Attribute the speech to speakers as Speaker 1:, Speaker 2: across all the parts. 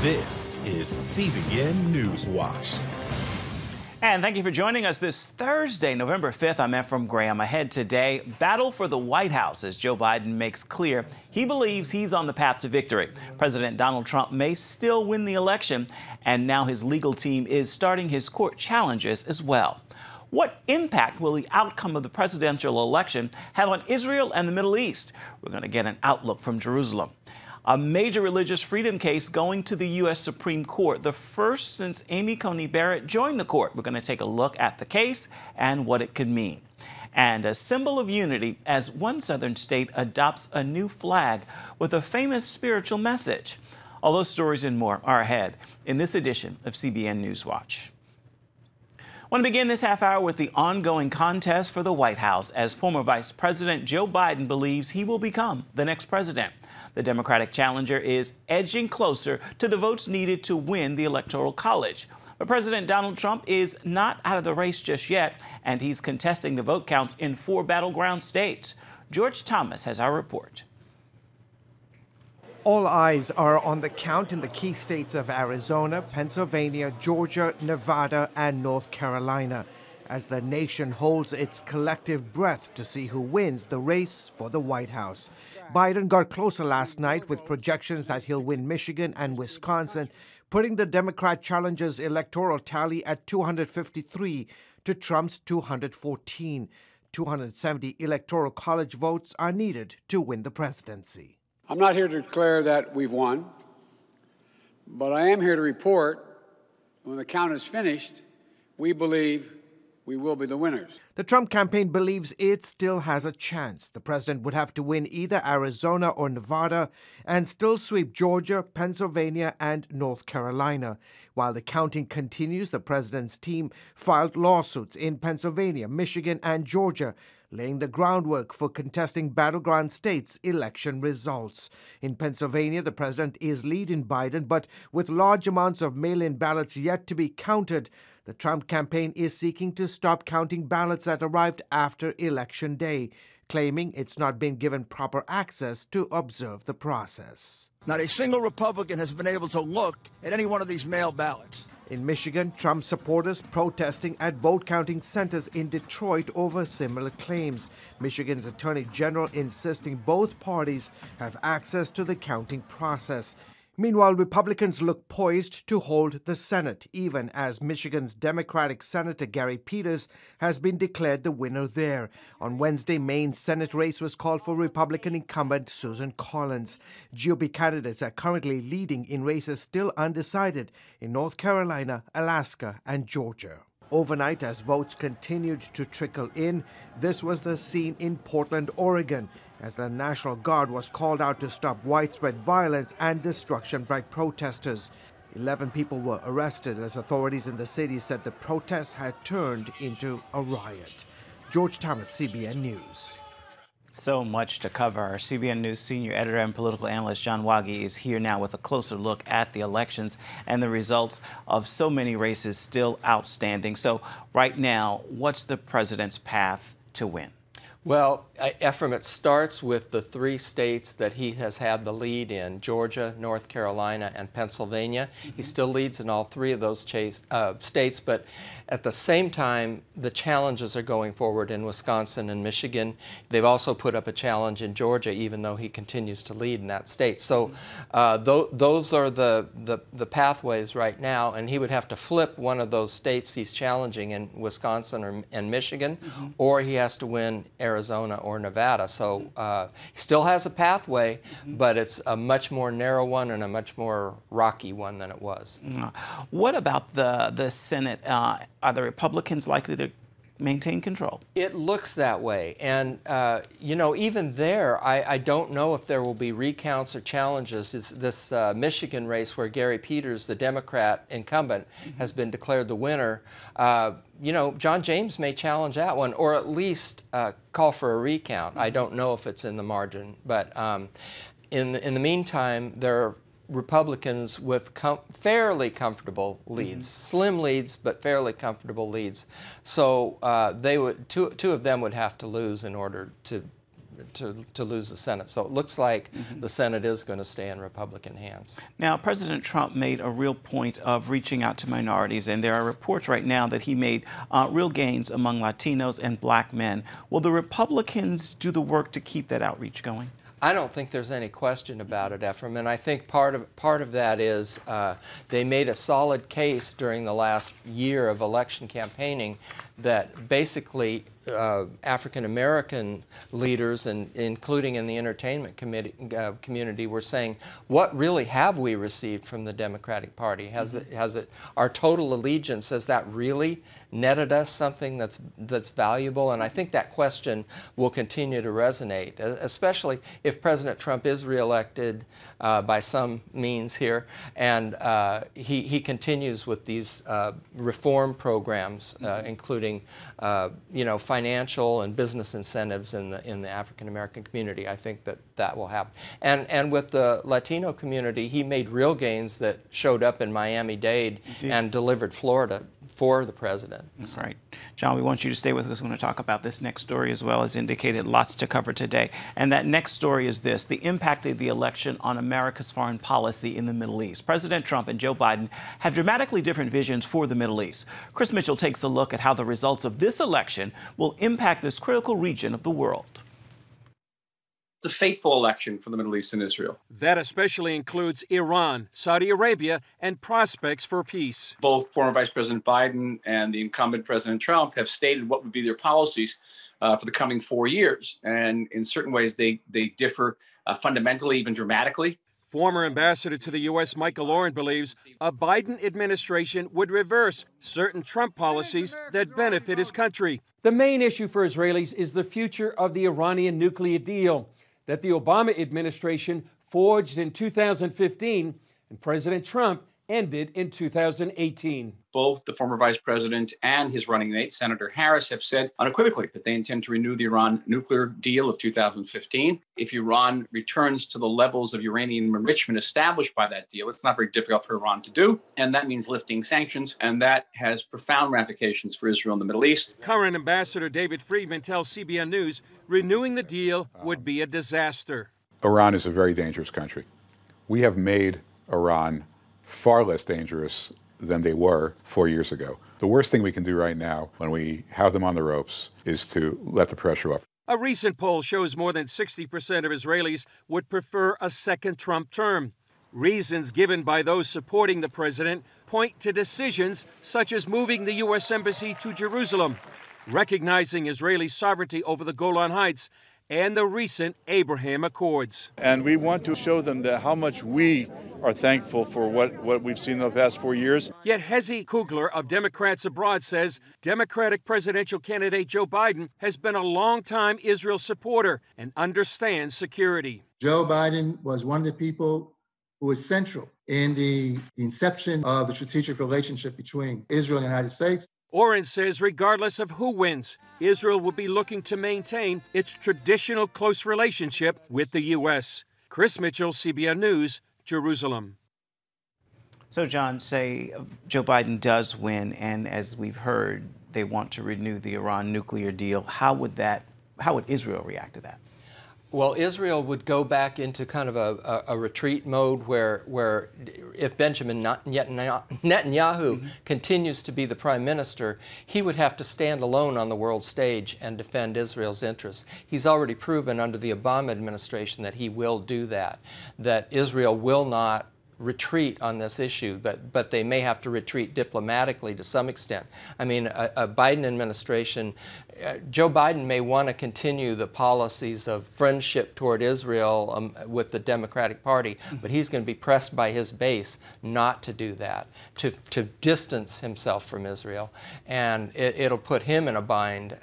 Speaker 1: This is CBN NewsWatch.
Speaker 2: And thank you for joining us this Thursday, November 5th. I'm Ephraim Graham. Ahead today, battle for the White House as Joe Biden makes clear he believes he's on the path to victory. President Donald Trump may still win the election, and now his legal team is starting his court challenges as well. What impact will the outcome of the presidential election have on Israel and the Middle East? We're going to get an outlook from Jerusalem. A major religious freedom case going to the U.S. Supreme Court, the first since Amy Coney Barrett joined the court. We're going to take a look at the case and what it could mean. And a symbol of unity as one southern state adopts a new flag with a famous spiritual message. All those stories and more are ahead in this edition of CBN NewsWatch. I want to begin this half hour with the ongoing contest for the White House as former Vice President Joe Biden believes he will become the next president. The Democratic challenger is edging closer to the votes needed to win the Electoral College. But President Donald Trump is not out of the race just yet, and he's contesting the vote counts in 4 battleground states. George Thomas has our report.
Speaker 3: All eyes are on the count in the key states of Arizona, Pennsylvania, Georgia, Nevada, and North Carolina, as the nation holds its collective breath to see who wins the race for the White House. Biden got closer last night with projections that he'll win Michigan and Wisconsin, putting the Democrat challenger's electoral tally at 253 to Trump's 214. 270 Electoral College votes are needed to win the presidency.
Speaker 4: I'm not here to declare that we've won, but I am here to report when the count is finished, we believe we will be the winners.
Speaker 3: The Trump campaign believes it still has a chance. The president would have to win either Arizona or Nevada and still sweep Georgia, Pennsylvania, and North Carolina. While the counting continues, the president's team filed lawsuits in Pennsylvania, Michigan, and Georgia, laying the groundwork for contesting battleground states' election results. In Pennsylvania, the president is leading Biden, but with large amounts of mail-in ballots yet to be counted, the Trump campaign is seeking to stop counting ballots that arrived after Election Day, claiming it's not been given proper access to observe the process.
Speaker 5: Not a single Republican has been able to look at any one of these mail ballots.
Speaker 3: In Michigan, Trump supporters protesting at vote-counting centers in Detroit over similar claims. Michigan's Attorney General insisting both parties have access to the counting process. Meanwhile, Republicans look poised to hold the Senate, even as Michigan's Democratic Senator Gary Peters has been declared the winner there. On Wednesday, Maine's Senate race was called for Republican incumbent Susan Collins. GOP candidates are currently leading in races still undecided in North Carolina, Alaska, and Georgia. Overnight, as votes continued to trickle in, this was the scene in Portland, Oregon, as the National Guard was called out to stop widespread violence and destruction by protesters. 11 people were arrested as authorities in the city said the protests had turned into a riot. George Thomas, CBN News.
Speaker 2: So much to cover. Our CBN News senior editor and political analyst John Wagi is here now with a closer look at the elections and the results of so many races still outstanding. So right now, what's the president's path to win?
Speaker 6: Well, Ephraim, it starts with the 3 states that he has had the lead in, Georgia, North Carolina, and Pennsylvania. He still leads in all 3 of those states, but at the same time, the challenges are going forward in Wisconsin and Michigan. They've also put up a challenge in Georgia, even though he continues to lead in that state. So those are the pathways right now, and he would have to flip one of those states he's challenging in Wisconsin and Michigan, or he has to win Arizona or Nevada. So he still has a pathway, but it's a much more narrow one and a much more rocky one than it was.
Speaker 2: What about the Senate? Are the Republicans likely to maintain control?
Speaker 6: It looks that way. And, you know, even there, I don't know if there will be recounts or challenges. It's this Michigan race where Gary Peters, the Democrat incumbent, has been declared the winner. You know, John James may challenge that one, or at least call for a recount. I don't know if it's in the margin. But in the meantime, there are Republicans with fairly comfortable leads, slim leads, but fairly comfortable leads. So they would two of them would have to lose in order to to lose the Senate. So it looks like the Senate is going to stay in Republican hands.
Speaker 2: Now, President Trump made a real point of reaching out to minorities, and there are reports right now that he made real gains among Latinos and black men. Will the Republicans do the work to keep that outreach going?
Speaker 6: I don't think there's any question about it, Ephraim, and I think part of that is they made a solid case during the last year of election campaigning that basically African American leaders, and including in the entertainment community, were saying, "What really have we received from the Democratic Party? Has our total allegiance, has that really netted us something that's valuable?" And I think that question will continue to resonate, especially if President Trump is reelected by some means here, and he continues with these reform programs, including financial and business incentives in the African American community. I think that will happen. And with the Latino community, he made real gains that showed up in Miami-Dade and delivered Florida for the president.
Speaker 2: That's right. John, we want you to stay with us. We're going to talk about this next story as well. As indicated, lots to cover today. And that next story is this: the impact of the election on America's foreign policy in the Middle East. President Trump and Joe Biden have dramatically different visions for the Middle East. Chris Mitchell takes a look at how the results of this election will impact this critical region of the world.
Speaker 7: It's a fateful election for the Middle East and Israel.
Speaker 8: That especially includes Iran, Saudi Arabia, and prospects for peace.
Speaker 7: Both former Vice President Biden and the incumbent President Trump have stated what would be their policies for the coming 4 years. And in certain ways, they differ fundamentally, even dramatically.
Speaker 8: Former ambassador to the U.S. Michael Oren believes a Biden administration would reverse certain Trump policies that benefit his country. The main issue for Israelis is the future of the Iranian nuclear deal that the Obama administration forged in 2015 and President Trump ended in 2018.
Speaker 7: Both the former vice president and his running mate, Senator Harris, have said unequivocally that they intend to renew the Iran nuclear deal of 2015. If Iran returns to the levels of uranium enrichment established by that deal, it's not very difficult for Iran to do, and that means lifting sanctions, and that has profound ramifications for Israel and the Middle East.
Speaker 8: Current Ambassador David Friedman tells CBN News renewing the deal would be a disaster.
Speaker 9: Iran is a very dangerous country. We have made Iran far less dangerous than they were 4 years ago. The worst thing we can do right now when we have them on the ropes is to let the pressure off.
Speaker 8: A recent poll shows more than 60% of Israelis would prefer a second Trump term. Reasons given by those supporting the president point to decisions such as moving the U.S. Embassy to Jerusalem, recognizing Israeli sovereignty over the Golan Heights, and the recent Abraham Accords.
Speaker 10: And we want to show them that how much we are thankful for what we've seen in the past 4 years.
Speaker 8: Yet Hezi Kugler of Democrats Abroad says Democratic presidential candidate Joe Biden has been a longtime Israel supporter and understands security.
Speaker 11: Joe Biden was one of the people who was central in the inception of the strategic relationship between Israel and the United States.
Speaker 8: Oren says regardless of who wins, Israel will be looking to maintain its traditional close relationship with the U.S. Chris Mitchell, CBN News, Jerusalem.
Speaker 2: So, John, say Joe Biden does win, and as we've heard, they want to renew the Iran nuclear deal. How would Israel react to that?
Speaker 6: Well, Israel would go back into kind of a retreat mode where if Benjamin Netanyahu continues to be the prime minister, he would have to stand alone on the world stage and defend Israel's interests. He's already proven under the Obama administration that he will do that Israel will not retreat on this issue, but they may have to retreat diplomatically to some extent. I mean, a Biden administration, Joe Biden may want to continue the policies of friendship toward Israel with the Democratic Party, but he's going to be pressed by his base not to do that, to distance himself from Israel, and it'll put him in a bind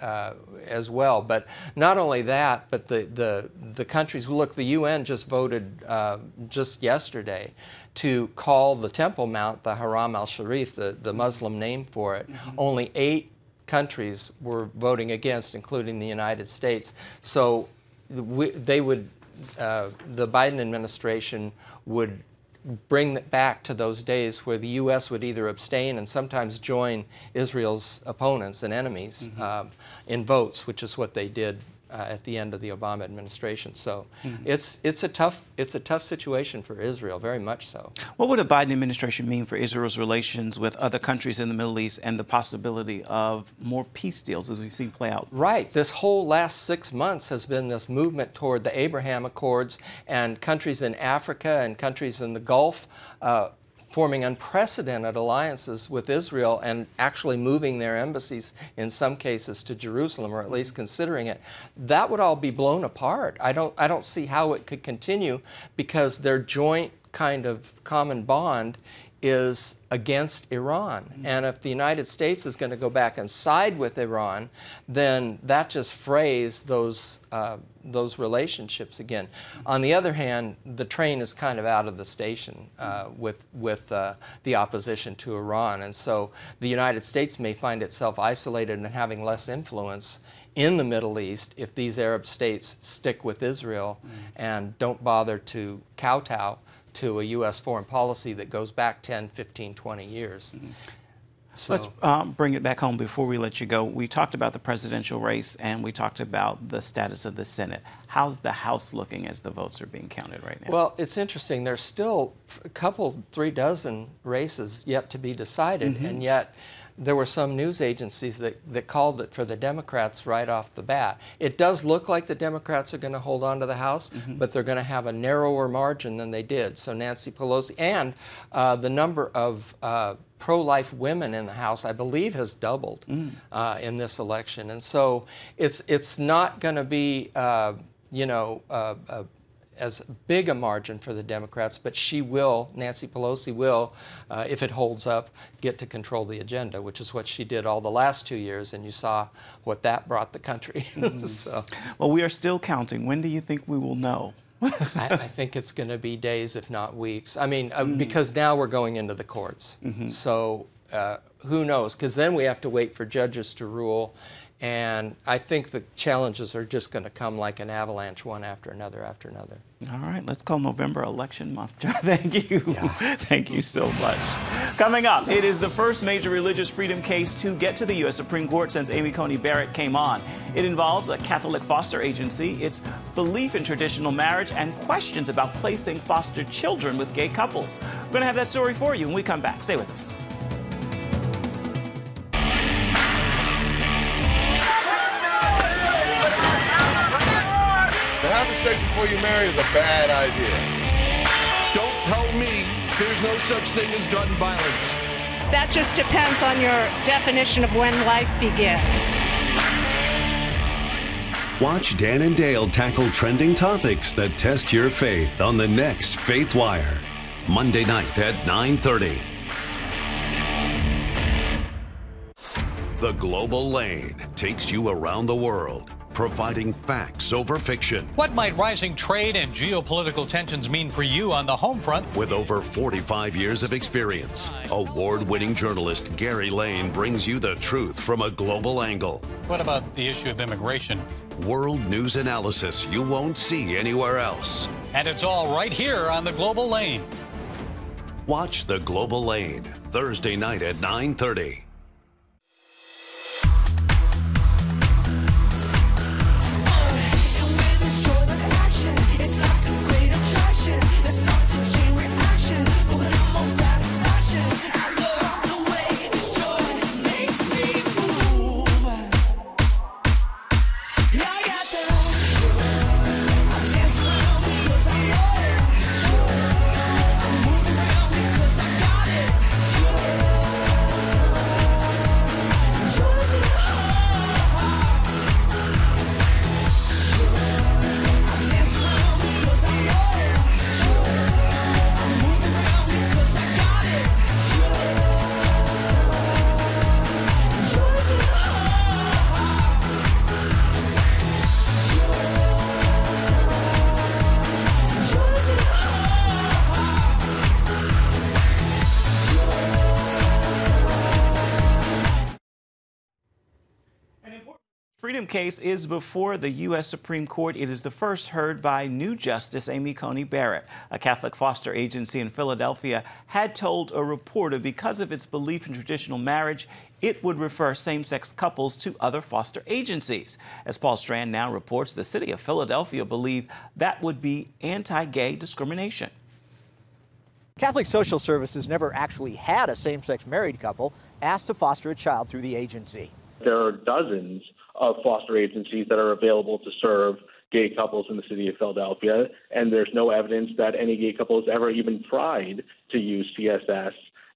Speaker 6: as well. But not only that, but the countries, look, the UN just voted just yesterday to call the Temple Mount the Haram al-Sharif, the Muslim name for it. Only 8 countries were voting against, including the United States. So the Biden administration would bring it back to those days where the U.S. would either abstain and sometimes join Israel's opponents and enemies in votes, which is what they did at the end of the Obama administration. So it's a tough situation for Israel, very much so.
Speaker 2: What would a Biden administration mean for Israel's relations with other countries in the Middle East and the possibility of more peace deals as we've seen play out?
Speaker 6: Right. This whole last 6 months has been this movement toward the Abraham Accords, and countries in Africa and countries in the Gulf forming unprecedented alliances with Israel and actually moving their embassies in some cases to Jerusalem, or at least considering it. That would all be blown apart. I don't see how it could continue, because their joint kind of common bond is against Iran. And if the United States is going to go back and side with Iran, then that just frays those relationships again. On the other hand, the train is kind of out of the station with the opposition to Iran. And so the United States may find itself isolated and having less influence in the Middle East if these Arab states stick with Israel and don't bother to kowtow to a U.S. foreign policy that goes back 10, 15, 20 years. So,
Speaker 2: let's bring it back home before we let you go. We talked about the presidential race and we talked about the status of the Senate. How's the House looking as the votes are being counted right now?
Speaker 6: Well, it's interesting. There's still a couple, 3 dozen races yet to be decided, and yet there were some news agencies that called it for the Democrats right off the bat. It does look like the Democrats are going to hold on to the House, but they're going to have a narrower margin than they did. So Nancy Pelosi, and the number of pro-life women in the House, I believe, has doubled in this election. And so it's not going to be, as big a margin for the Democrats, but Nancy Pelosi will, if it holds up, get to control the agenda, which is what she did all the last 2 years, and you saw what that brought the country. So,
Speaker 2: well, we are still counting. When do you think we will know?
Speaker 6: I think it's going to be days, if not weeks. I mean, because now we're going into the courts. So who knows? Because then we have to wait for judges to rule. And I think the challenges are just going to come like an avalanche, one after another after another.
Speaker 2: All right, let's call November election month. Thank you. Yeah. Thank you so much. Coming up, it is the first major religious freedom case to get to the U.S. Supreme Court since Amy Coney Barrett came on. It involves a Catholic foster agency, its belief in traditional marriage, and questions about placing foster children with gay couples. We're going to have that story for you when we come back. Stay with us.
Speaker 12: Having sex before you marry is a bad idea.
Speaker 13: Don't tell me there's no such thing as gun violence.
Speaker 14: That just depends on your definition of when life begins.
Speaker 15: Watch Dan and Dale tackle trending topics that test your faith on the next Faith Wire, Monday night at 9:30. The Global Lane takes you around the world, providing facts over fiction.
Speaker 16: What might rising trade and geopolitical tensions mean for you on the home front?
Speaker 15: With over 45 years of experience, award-winning journalist Gary Lane brings you the truth from a global angle.
Speaker 16: What about the issue of immigration?
Speaker 15: World news analysis you won't see anywhere else.
Speaker 16: And it's all right here on the Global Lane.
Speaker 15: Watch The Global Lane, Thursday night at 9:30.
Speaker 2: Freedom case is before the U.S. Supreme Court. It is the first heard by new Justice Amy Coney Barrett. A Catholic foster agency in Philadelphia had told a reporter because of its belief in traditional marriage, it would refer same-sex couples to other foster agencies. As Paul Strand now reports, the city of Philadelphia believed that would be anti-gay discrimination.
Speaker 17: Catholic Social Services never actually had a same-sex married couple asked to foster a child through the agency.
Speaker 18: There are dozens of foster agencies that are available to serve gay couples in the city of Philadelphia, and there's no evidence that any gay couple has ever even tried to use CSS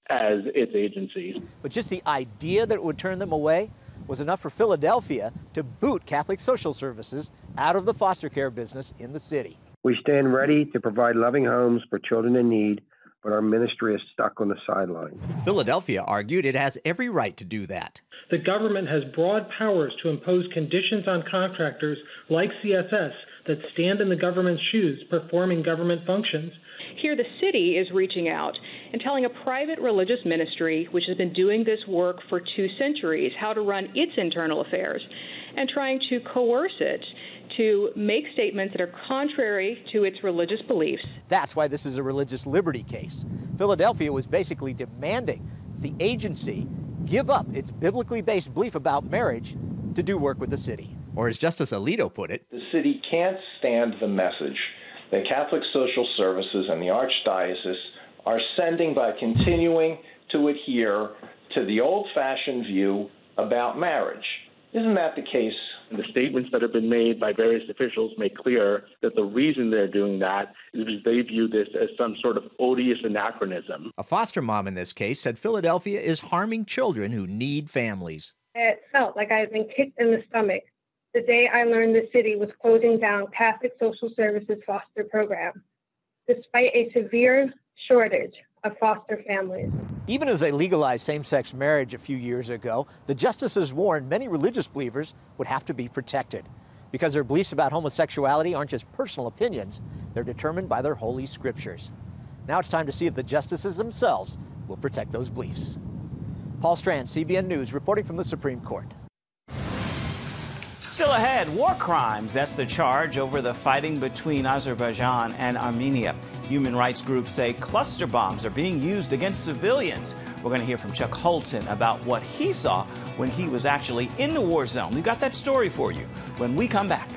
Speaker 18: as its agencies.
Speaker 17: But just the idea that it would turn them away was enough for Philadelphia to boot Catholic Social Services out of the foster care business in the city.
Speaker 19: We stand ready to provide loving homes for children in need, but our ministry is stuck on the sidelines.
Speaker 17: Philadelphia argued it has every right to do that.
Speaker 20: The government has broad powers to impose conditions on contractors like CSS that stand in the government's shoes performing government functions.
Speaker 21: Here the city is reaching out and telling a private religious ministry, which has been doing this work for 2 centuries, how to run its internal affairs, and trying to coerce it to make statements that are contrary to its religious beliefs.
Speaker 17: That's why this is a religious liberty case. Philadelphia was basically demanding the agency give up its biblically based belief about marriage to do work with the city. Or as Justice Alito put it,
Speaker 22: the city can't stand the message that Catholic Social Services and the Archdiocese are sending by continuing to adhere to the old-fashioned view about marriage. Isn't that the case?
Speaker 18: The statements that have been made by various officials make clear that the reason they're doing that is because they view this as some sort of odious anachronism.
Speaker 17: A foster mom in this case said Philadelphia is harming children who need families.
Speaker 23: It felt like I had been kicked in the stomach the day I learned the city was closing down Catholic Social Services foster program, despite a severe shortage of foster families.
Speaker 17: Even as they legalized same-sex marriage a few years ago, the justices warned many religious believers would have to be protected because their beliefs about homosexuality aren't just personal opinions, they're determined by their holy scriptures. Now it's time to see if the justices themselves will protect those beliefs. Paul Strand, CBN News, reporting from the Supreme Court.
Speaker 2: Still ahead, war crimes. That's the charge over the fighting between Azerbaijan and Armenia. Human rights groups say cluster bombs are being used against civilians. We're going to hear from Chuck Holton about what he saw when he was actually in the war zone. We've got that story for you when we come back.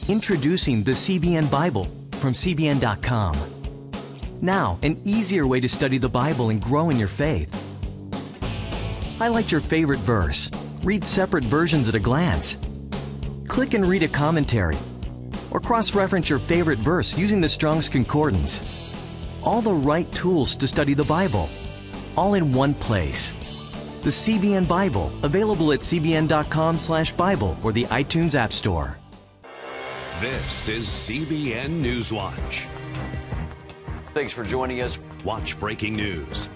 Speaker 24: Introducing the CBN Bible from CBN.com. Now, an easier way to study the Bible and grow in your faith. Highlight your favorite verse. Read separate versions at a glance. Click and read a commentary. Or cross-reference your favorite verse using the Strong's Concordance. All the right tools to study the Bible, all in one place. The CBN Bible, available at cbn.com/Bible or the iTunes App Store.
Speaker 15: This is CBN NewsWatch.
Speaker 25: Thanks for joining us.
Speaker 15: Watch breaking news,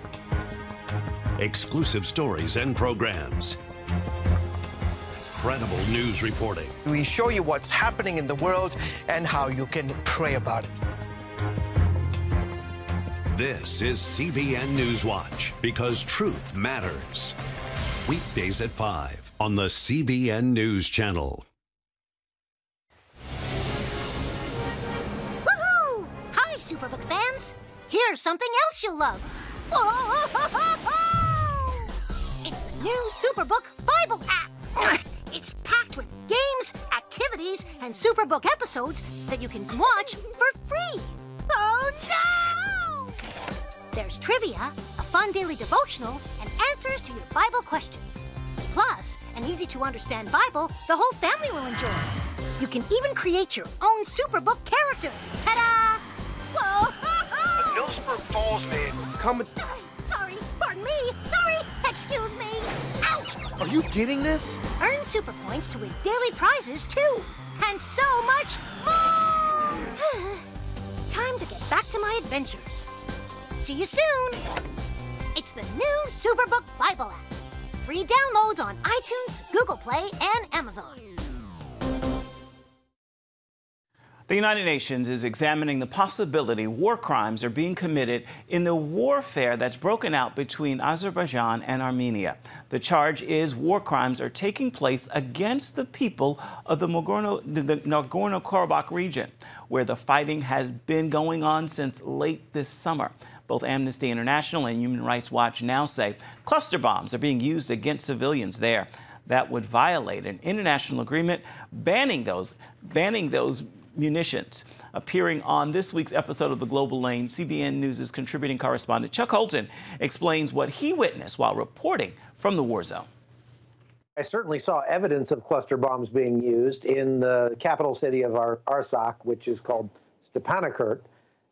Speaker 15: exclusive stories and programs, credible news reporting.
Speaker 26: We show you what's happening in the world and how you can pray about it.
Speaker 15: This is CBN NewsWatch, because truth matters. Weekdays at 5 on the CBN News Channel.
Speaker 27: Superbook fans, here's something else you'll love. It's the new Superbook Bible app. It's packed with games, activities, and Superbook episodes that you can watch for free. Oh no! There's trivia, a fun daily devotional, and answers to your Bible questions. Plus, an easy-to-understand Bible the whole family will enjoy. You can even create your own Superbook character. Ta-da! Whoa!
Speaker 26: Millsburg Falls man, come.
Speaker 27: Sorry, pardon me. Sorry, excuse me. Ouch!
Speaker 3: Are you getting this?
Speaker 27: Earn super points to win daily prizes too, and so much more. Time to get back to my adventures. See you soon. It's the new Superbook Bible app. Free downloads on iTunes, Google Play, and Amazon.
Speaker 2: The United Nations is examining the possibility war crimes are being committed in the warfare that's broken out between Azerbaijan and Armenia. The charge is war crimes are taking place against the people of the Nagorno-Karabakh region, where the fighting has been going on since late this summer. Both Amnesty International and Human Rights Watch now say cluster bombs are being used against civilians there. That would violate an international agreement banning those munitions. Appearing on this week's episode of The Global Lane, CBN News' contributing correspondent Chuck Holton explains what he witnessed while reporting from the war zone.
Speaker 1: I certainly saw evidence of cluster bombs being used in the capital city of Artsakh, which is called Stepanakert,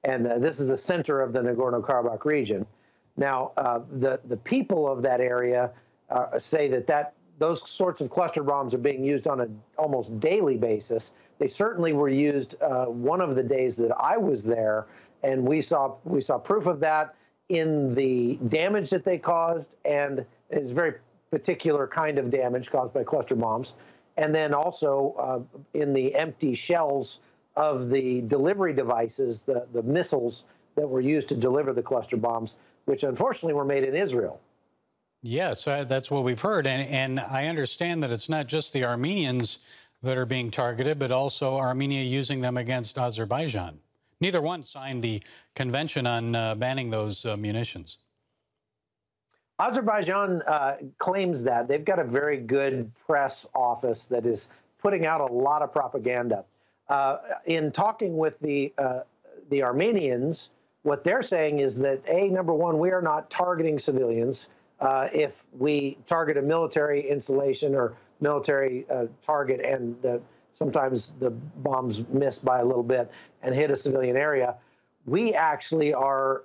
Speaker 1: and this is the center of the Nagorno-Karabakh region. Now, the people of that area say that those sorts of cluster bombs are being used on an almost daily basis. They certainly were used one of the days that I was there, and we saw proof of that in the damage that they caused, and it's a very particular kind of damage caused by cluster bombs, and then also in the empty shells of the delivery devices, the missiles that were used to deliver the cluster bombs, which unfortunately were made in Israel.
Speaker 16: Yes, that's what we've heard. And I understand that it's not just the Armenians that are being targeted, but also Armenia using them against Azerbaijan. Neither one signed the convention on banning those munitions.
Speaker 1: Azerbaijan claims that. They've got a very good press office that is putting out a lot of propaganda. In talking with the Armenians, what they're saying is that, number one, we are not targeting civilians. If we target a military installation or military target and sometimes the bombs miss by a little bit and hit a civilian area, we actually are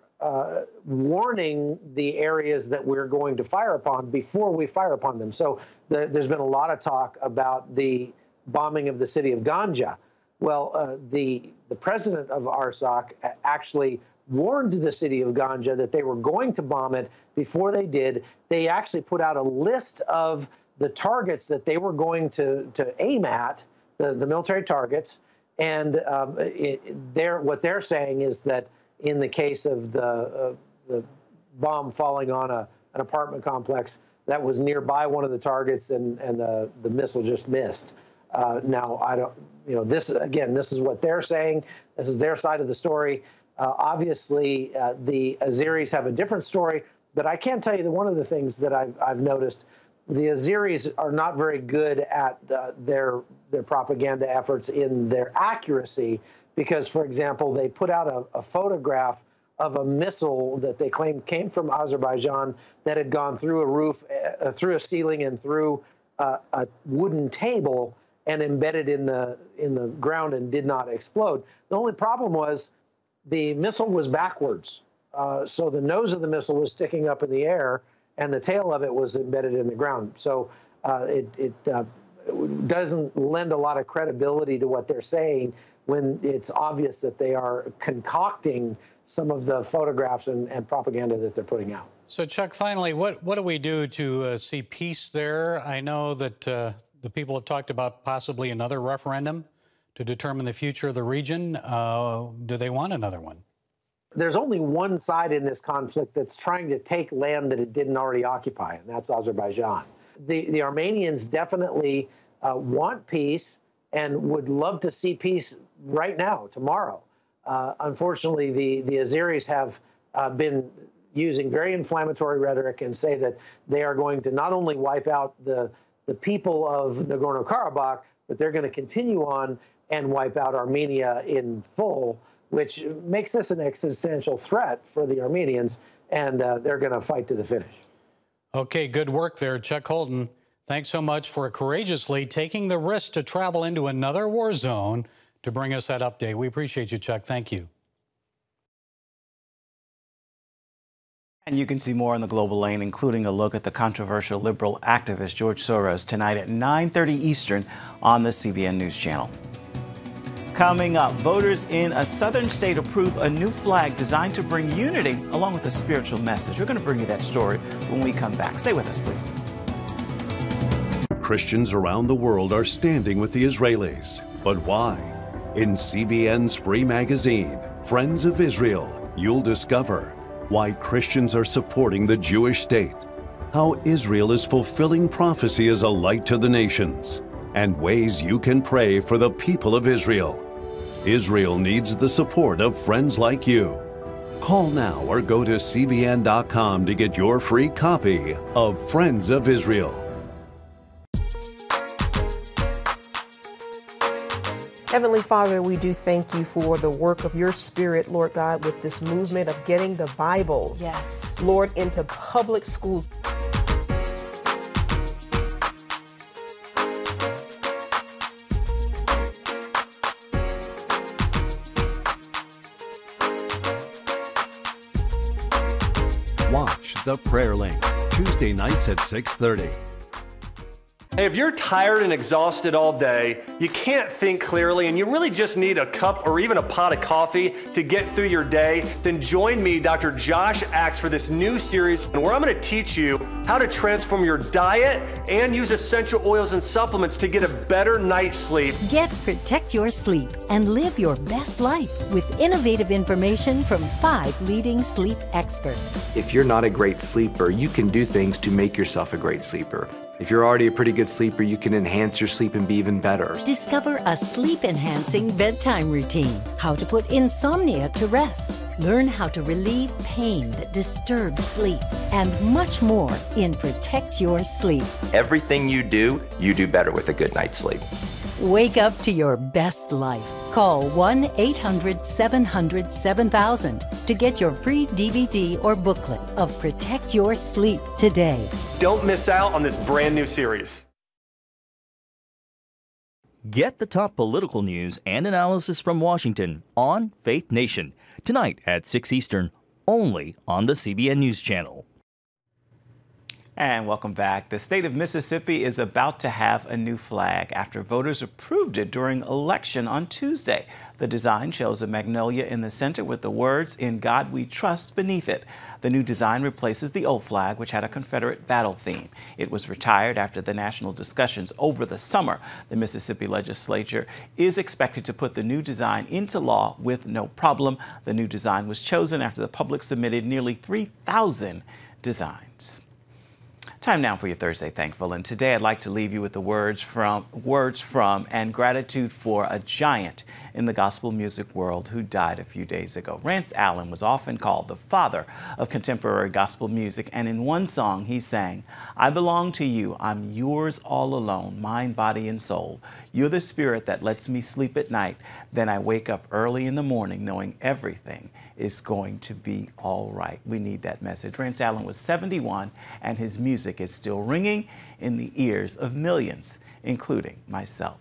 Speaker 1: warning the areas that we're going to fire upon before we fire upon them. So there's been a lot of talk about the bombing of the city of Ganja. Well, the president of Artsakh actually warned the city of Ganja that they were going to bomb it before they did. They actually put out a list of the targets that they were going to aim at, the military targets. And what they're saying is that in the case of the bomb falling on an apartment complex, that was nearby one of the targets, and the missile just missed. Now, I don't, this is what they're saying. This is their side of the story. Obviously, the Azeris have a different story, but I can tell you that one of the things that I've noticed, the Azeris are not very good at their propaganda efforts in their accuracy, because, for example, they put out a photograph of a missile that they claimed came from Azerbaijan that had gone through a roof, through a ceiling, and through a wooden table and embedded in the ground and did not explode. The only problem was the missile was backwards. So the nose of the missile was sticking up in the air, and the tail of it was embedded in the ground. So it doesn't lend a lot of credibility to what they're saying when it's obvious that they are concocting some of the photographs and propaganda that they're putting out.
Speaker 16: So, Chuck, finally, what do we do to see peace there? I know that the people have talked about possibly another referendum to determine the future of the region. Do they want another one?
Speaker 1: There's only one side in this conflict that's trying to take land that it didn't already occupy, and that's Azerbaijan. The Armenians definitely want peace and would love to see peace right now, tomorrow. Unfortunately, the Azeris have been using very inflammatory rhetoric and say that they are going to not only wipe out the people of Nagorno-Karabakh, but they're going to continue on and wipe out Armenia in full, which makes this an existential threat for the Armenians, and they're going to fight to the finish.
Speaker 16: Okay, good work there, Chuck Holton. Thanks so much for courageously taking the risk to travel into another war zone to bring us that update. We appreciate you, Chuck. Thank you.
Speaker 2: And you can see more on the Global Lane, including a look at the controversial liberal activist George Soros tonight at 9:30 Eastern on the CBN News Channel. Coming up, voters in a southern state approve a new flag designed to bring unity along with a spiritual message. We're going to bring you that story when we come back. Stay with us, please.
Speaker 15: Christians around the world are standing with the Israelis. But why? In CBN's free magazine, Friends of Israel, you'll discover why Christians are supporting the Jewish state, how Israel is fulfilling prophecy as a light to the nations, and ways you can pray for the people of Israel. Israel needs the support of friends like you. Call now or go to CBN.com to get your free copy of Friends of Israel.
Speaker 4: Heavenly Father, we do thank you for the work of your Spirit, Lord God, with this movement of getting the Bible, yes, Lord, into public schools.
Speaker 15: Watch The Prayer Link, Tuesday nights at 6:30.
Speaker 5: Hey, if you're tired and exhausted all day, you can't think clearly, and you really just need a cup or even a pot of coffee to get through your day, then join me, Dr. Josh Axe, for this new series where I'm going to teach you how to transform your diet and use essential oils and supplements to get a better night's sleep.
Speaker 7: Protect your sleep and live your best life with innovative information from 5 leading sleep experts.
Speaker 8: If you're not a great sleeper, you can do things to make yourself a great sleeper. If you're already a pretty good sleeper, you can enhance your sleep and be even better.
Speaker 7: Discover a sleep-enhancing bedtime routine, how to put insomnia to rest, learn how to relieve pain that disturbs sleep, and much more in Protect Your Sleep.
Speaker 9: Everything you do better with a good night's sleep.
Speaker 7: Wake up to your best life. Call 1-800-700-7000 to get your free DVD or booklet of Protect Your Sleep today.
Speaker 5: Don't miss out on this brand new series.
Speaker 10: Get the top political news and analysis from Washington on Faith Nation, tonight at 6 Eastern, only on the CBN News Channel.
Speaker 2: And welcome back. The state of Mississippi is about to have a new flag after voters approved it during election on Tuesday. The design shows a magnolia in the center with the words, "In God We Trust," beneath it. The new design replaces the old flag, which had a Confederate battle theme. It was retired after the national discussions over the summer. The Mississippi legislature is expected to put the new design into law with no problem. The new design was chosen after the public submitted nearly 3,000 designs. Time now for your Thursday Thankful, and today I'd like to leave you with the words from and gratitude for a giant in the gospel music world who died a few days ago. Rance Allen was often called the father of contemporary gospel music, and in one song he sang, "I belong to you, I'm yours all alone, mind, body, and soul. You're the spirit that lets me sleep at night. Then I wake up early in the morning knowing everything is going to be all right." We need that message. Rance Allen was 71, and his music is still ringing in the ears of millions, including myself.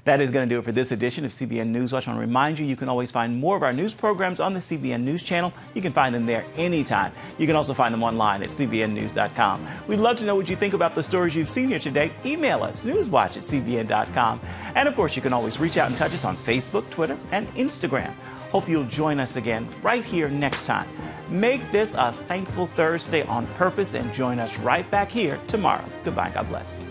Speaker 2: That is going to do it for this edition of CBN NewsWatch. I want to remind you, you can always find more of our news programs on the CBN News Channel. You can find them there anytime. You can also find them online at cbnnews.com. We'd love to know what you think about the stories you've seen here today. Email us, newswatch@cbn.com. And of course, you can always reach out and touch us on Facebook, Twitter, and Instagram. Hope you'll join us again right here next time. Make this a thankful Thursday on purpose and join us right back here tomorrow. Goodbye. God bless.